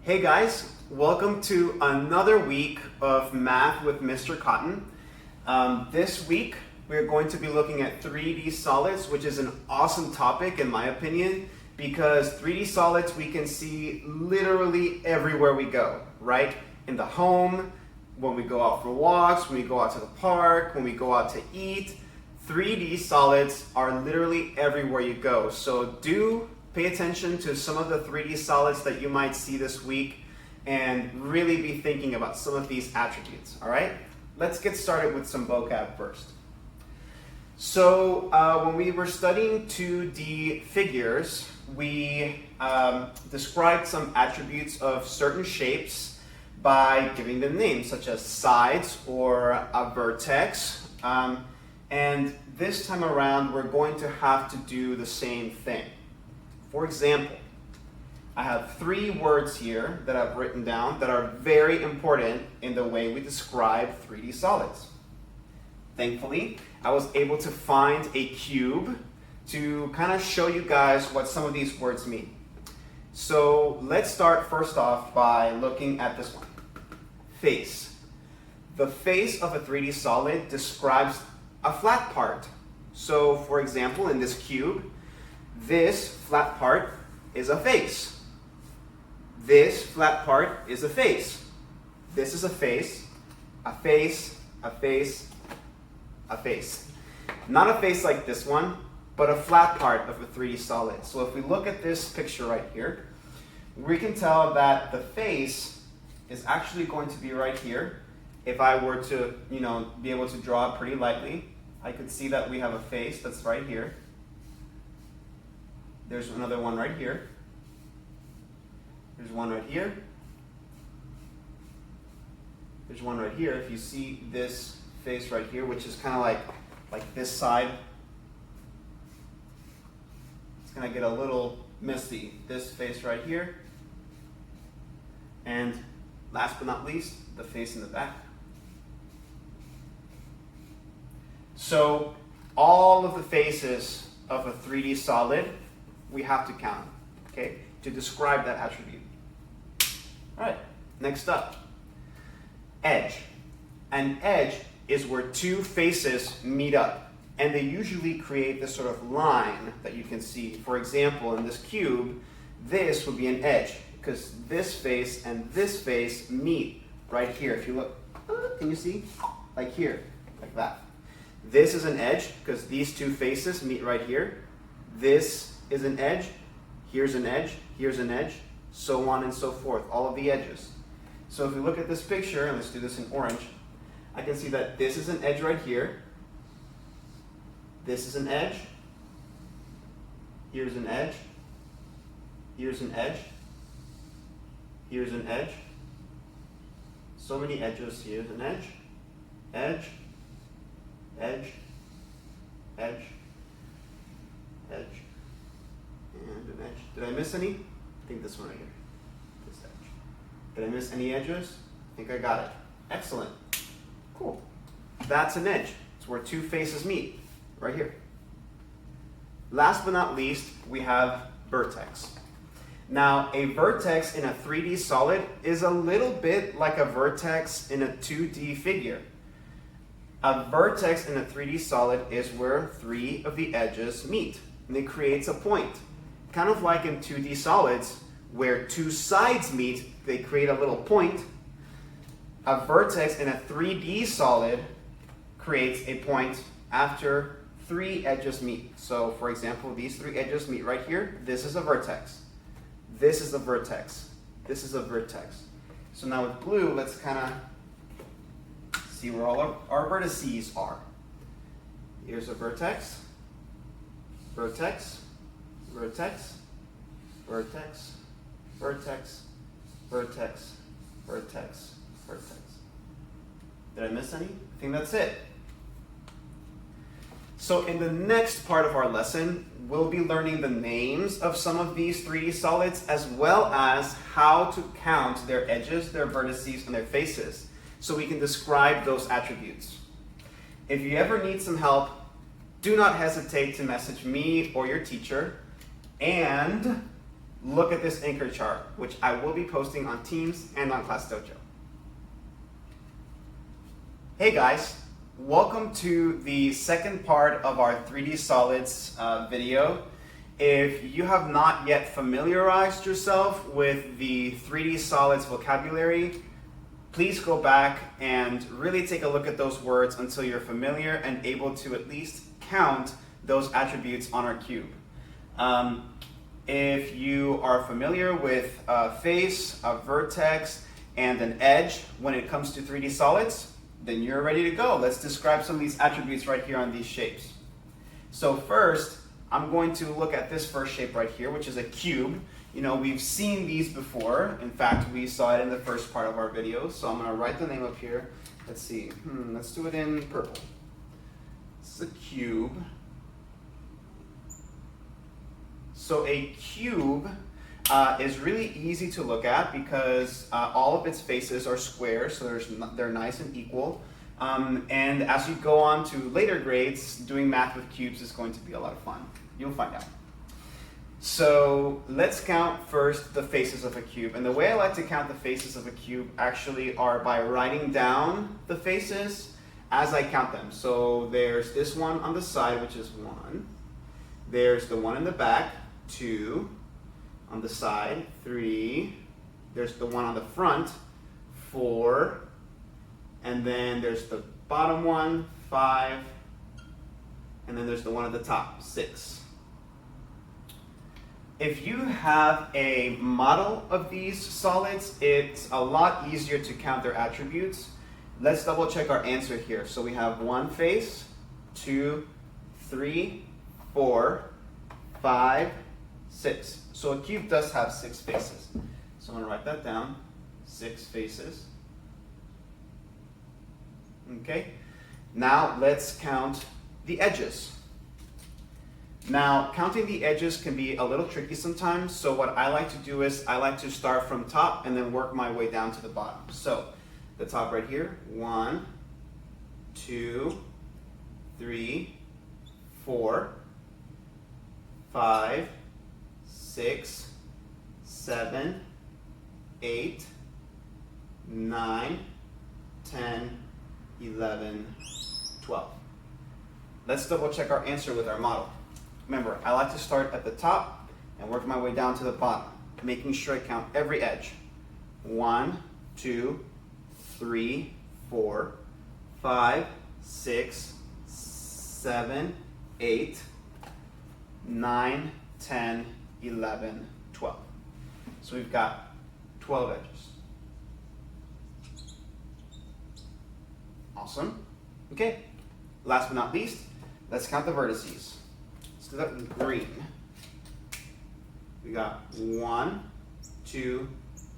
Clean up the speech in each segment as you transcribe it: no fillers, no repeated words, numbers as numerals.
Hey guys, welcome to another week of Math with Mr. Cotton. This week we're going to be looking at 3D solids, which is an awesome topic in my opinion, because 3D solids we can see literally everywhere we go, right? In the home, when we go out for walks, when we go out to the park, when we go out to eat. 3D solids are literally everywhere you go. So do pay attention to some of the 3D solids that you might see this week and really be thinking about some of these attributes, all right? Let's get started with some vocab first. So when we were studying 2D figures, we described some attributes of certain shapes by giving them names, such as sides or a vertex. And this time around, we're going to have to do the same thing. For example, I have 3 words here that I've written down that are very important in the way we describe 3D solids. Thankfully, I was able to find a cube to kind of show you guys what some of these words mean. So let's start first off by looking at this one. Face. The face of a 3D solid describes a flat part. So for example, in this cube, this flat part is a face. This flat part is a face. This is a face, a face, a face, a face. Not a face like this one, but a flat part of a 3D solid. So if we look at this picture right here, we can tell that the face is actually going to be right here. If I were to, be able to draw it pretty lightly, I could see that we have a face that's right here. There's another one right here. There's one right here. There's one right here. If you see this face right here, which is kind of like this side, it's going to get a little messy. This face right here. And last but not least, the face in the back. So all of the faces of a 3D solid, we have to count, okay, to describe that attribute. All right, next up, edge. An edge is where 2 faces meet up, and they usually create this sort of line that you can see. For example, in this cube, this would be an edge, because this face and this face meet right here. If you look, can you see? Like here, like that. This is an edge, because these 2 faces meet right here. This is an edge, here's an edge, here's an edge, so on and so forth, all of the edges. So if we look at this picture, and let's do this in orange, I can see that this is an edge right here, this is an edge, here's an edge, here's an edge, here's an edge, so many edges, here's an edge, edge, edge, edge, edge, and an edge. Did I miss any? I think this one right here. This edge. Did I miss any edges? I think I got it. Excellent. Cool. That's an edge. It's where 2 faces meet. Right here. Last but not least, we have vertex. Now, a vertex in a 3D solid is a little bit like a vertex in a 2D figure. A vertex in a 3D solid is where 3 of the edges meet, and it creates a point. Kind of like in 2D solids, where 2 sides meet, they create a little point. A vertex in a 3D solid creates a point after 3 edges meet. So for example, these 3 edges meet right here. This is a vertex. This is a vertex. This is a vertex. So now with blue, let's kind of see where all our vertices are. Here's a vertex, vertex, vertex, vertex, vertex, vertex, vertex, vertex. Did I miss any? I think that's it. So in the next part of our lesson, we'll be learning the names of some of these 3D solids, as well as how to count their edges, their vertices, and their faces, so we can describe those attributes. If you ever need some help, do not hesitate to message me or your teacher. And look at this anchor chart, which I will be posting on Teams and on Class Dojo. Hey guys, welcome to the second part of our 3D solids video. If you have not yet familiarized yourself with the 3D solids vocabulary, please go back and really take a look at those words until you're familiar and able to at least count those attributes on our cube. If you are familiar with a face, a vertex, and an edge when it comes to 3D solids, then you're ready to go. Let's describe some of these attributes right here on these shapes. So first, I'm going to look at this first shape right here, which is a cube. You know, we've seen these before. In fact, we saw it in the first part of our video. So I'm going to write the name up here. Let's see. Let's do it in purple. This is a cube. So a cube is really easy to look at because all of its faces are square, so they're nice and equal. And as you go on to later grades, doing math with cubes is going to be a lot of fun. You'll find out. So let's count first the faces of a cube. And the way I like to count the faces of a cube actually are by writing down the faces as I count them. So there's this one on the side, which is 1. There's the one in the back, 2. On the side, 3. There's the one on the front, 4. And then there's the bottom one, 5. And then there's the one at the top, 6. If you have a model of these solids, it's a lot easier to count their attributes. Let's double check our answer here. So we have 1 face, 2, 3, 4, 5, 6. So a cube does have 6 faces. So I'm going to write that down, 6 faces. Okay, now let's count the edges. Now, counting the edges can be a little tricky sometimes, so what I like to do is I like to start from top and then work my way down to the bottom. So, the top right here, 1, 2, 3, 4, 5, 6, 7, 8, 9, 10, 11, 12. Let's double check our answer with our model. Remember, I like to start at the top and work my way down to the bottom, making sure I count every edge. 1, 2, 3, 4, 5, 6, 7, 8, 9, 10, 11, 12. So we've got 12 edges. Awesome. Okay, last but not least, let's count the vertices. Let's do that in green. We got 1, 2,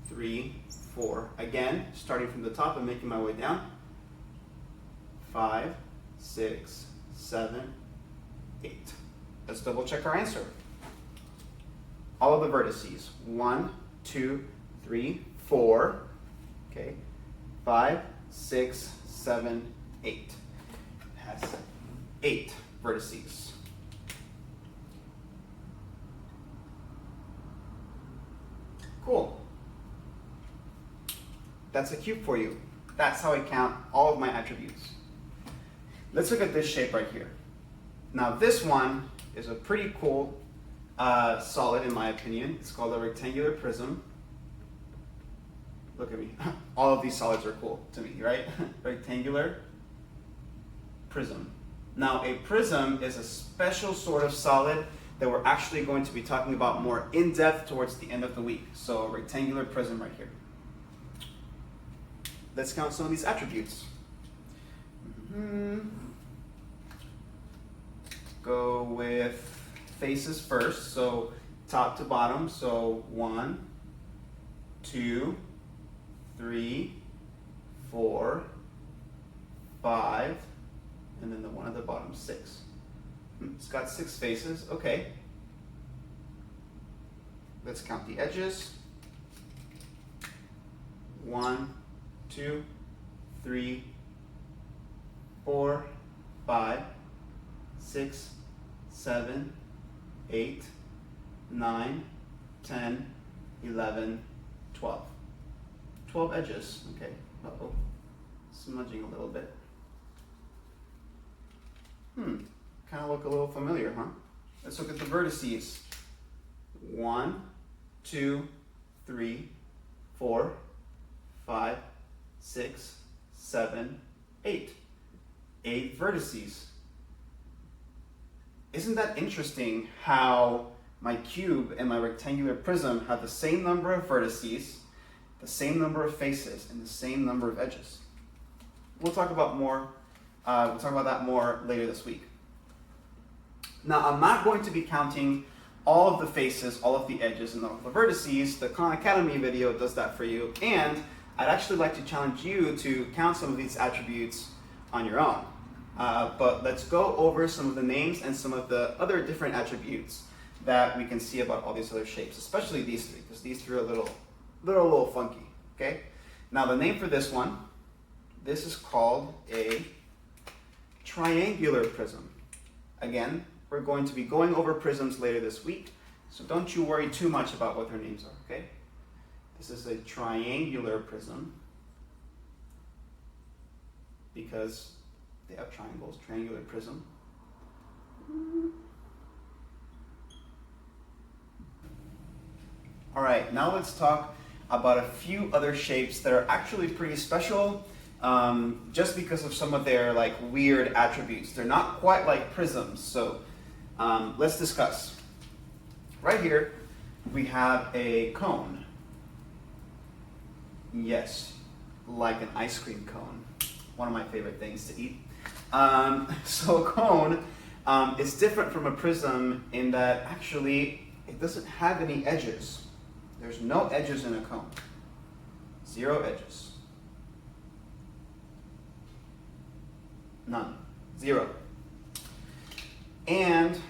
3, 4. Again, starting from the top and making my way down. 5, 6, 7, 8. Let's double check our answer. All of the vertices. 1, 2, 3, 4. Okay. 5, 6, 7, 8. It has 8 vertices. Cool. That's a cube for you. That's how I count all of my attributes. Let's look at this shape right here. Now this one is a pretty cool solid in my opinion. It's called a rectangular prism. Look at me. All of these solids are cool to me, right? Rectangular prism. Now a prism is a special sort of solid that we're actually going to be talking about more in depth towards the end of the week. So a rectangular prism right here. Let's count some of these attributes. Go with faces first. So top to bottom. So 1, 2, 3, 4, 5, and then the one at the bottom, 6. It's got 6 faces. Okay. Let's count the edges. 1, 2, 3, 4, 5, 6, 7, 8, 9, 10, 11, 12. 12 edges. Okay. Uh-oh. Smudging a little bit. Kind of look a little familiar, huh? Let's look at the vertices. 1, 2, 3, 4, 5, 6, 7, 8. 8 vertices. Isn't that interesting how my cube and my rectangular prism have the same number of vertices, the same number of faces, and the same number of edges? We'll talk about that more later this week. Now, I'm not going to be counting all of the faces, all of the edges, and all of the vertices. The Khan Academy video does that for you, and I'd actually like to challenge you to count some of these attributes on your own. But let's go over some of the names and some of the other different attributes that we can see about all these other shapes, especially these three, because these three are a little funky, okay? Now, the name for this one, this is called a triangular prism. Again, we're going to be going over prisms later this week, so don't you worry too much about what their names are, okay? This is a triangular prism because they have triangles, triangular prism. All right, now let's talk about a few other shapes that are actually pretty special just because of some of their like weird attributes. They're not quite like prisms, so let's discuss. Right here, we have a cone. Yes, like an ice cream cone. One of my favorite things to eat. So a cone is different from a prism in that actually it doesn't have any edges. There's no edges in a cone. 0 edges. None. 0. And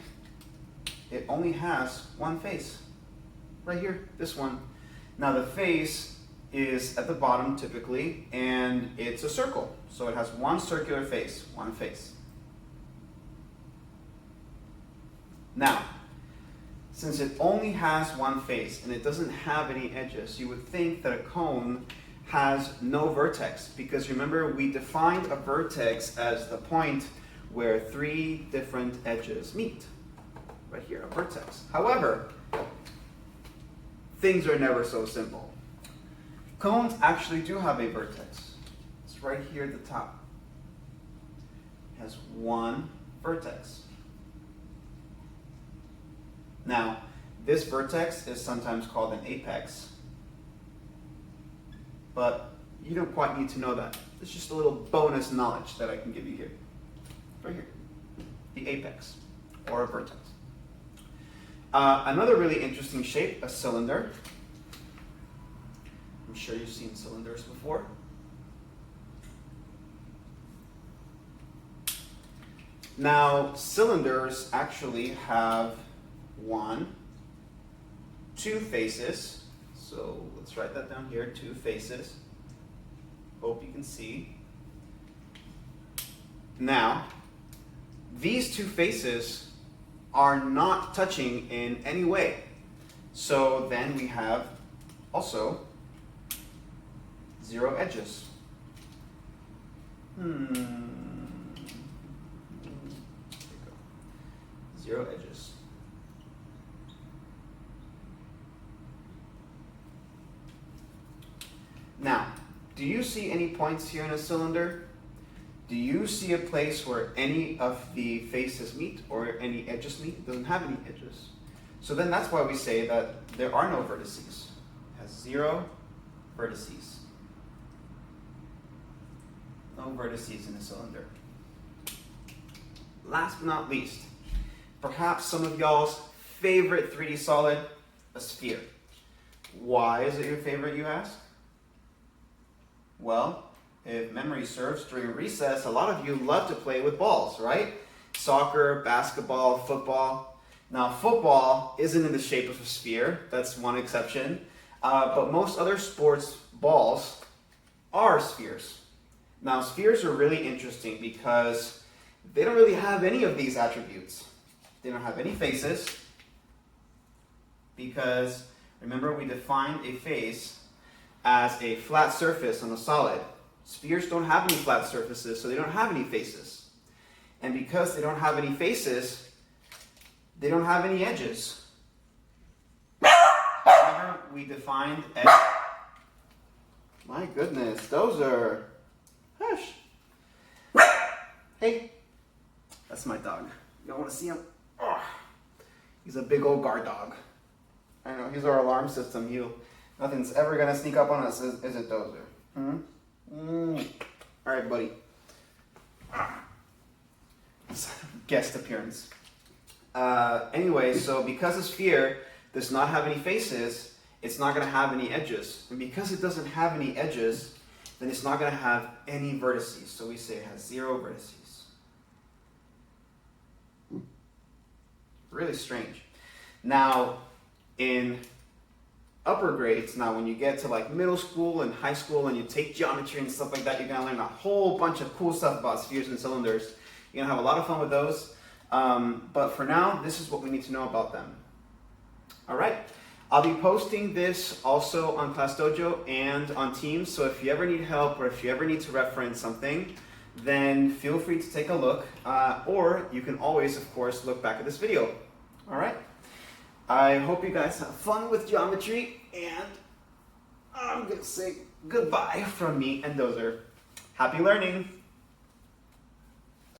it only has one face. Right here, this one. Now the face is at the bottom typically, and it's a circle. So it has one circular face, one face. Now, since it only has one face and it doesn't have any edges, you would think that a cone has no vertex, because remember we defined a vertex as the point where 3 different edges meet. Right here, a vertex. However, things are never so simple. Cones actually do have a vertex. It's right here at the top. It has one vertex. Now, this vertex is sometimes called an apex, but you don't quite need to know that. It's just a little bonus knowledge that I can give you here. Right here, the apex, or a vertex. Another really interesting shape, a cylinder. I'm sure you've seen cylinders before. Now, cylinders actually have 1, 2 faces. So let's write that down here, 2 faces. Hope you can see. Now, these 2 faces are not touching in any way. So then we have also 0 edges. 0 edges. Now, do you see any points here in a cylinder? Do you see a place where any of the faces meet or any edges meet? It doesn't have any edges. So then that's why we say that there are no vertices. It has 0 vertices. No vertices in a cylinder. Last but not least, perhaps some of y'all's favorite 3D solid, a sphere. Why is it your favorite, you ask? Well, if memory serves, during recess, a lot of you love to play with balls, right? Soccer, basketball, football. Now, football isn't in the shape of a sphere. That's one exception. But most other sports balls are spheres. Now, spheres are really interesting because they don't really have any of these attributes. They don't have any faces because Remember, we defined a face as a flat surface on a solid. Spheres don't have any flat surfaces, so they don't have any faces. And because they don't have any faces, they don't have any edges. Remember, we defined edge. My goodness, those are... Hush. Hey, that's my dog. You don't want to see him? Oh, he's a big old guard dog. I know, he's our alarm system. Nothing's ever going to sneak up on us, is it, Dozer? All right, buddy. Guest appearance. Anyway, so because a sphere does not have any faces, it's not going to have any edges. And because it doesn't have any edges, then it's not going to have any vertices. So we say it has 0 vertices. Really strange. Now, in upper grades, now when you get to like middle school and high school and you take geometry and stuff like that, you're going to learn a whole bunch of cool stuff about spheres and cylinders. You're going to have a lot of fun with those. But for now, this is what we need to know about them. All right. I'll be posting this also on Class Dojo and on Teams. So if you ever need help or if you ever need to reference something, then feel free to take a look. Or you can always, of course, look back at this video. All right. I hope you guys have fun with geometry, and I'm going to say goodbye from me and Dozer. Happy learning!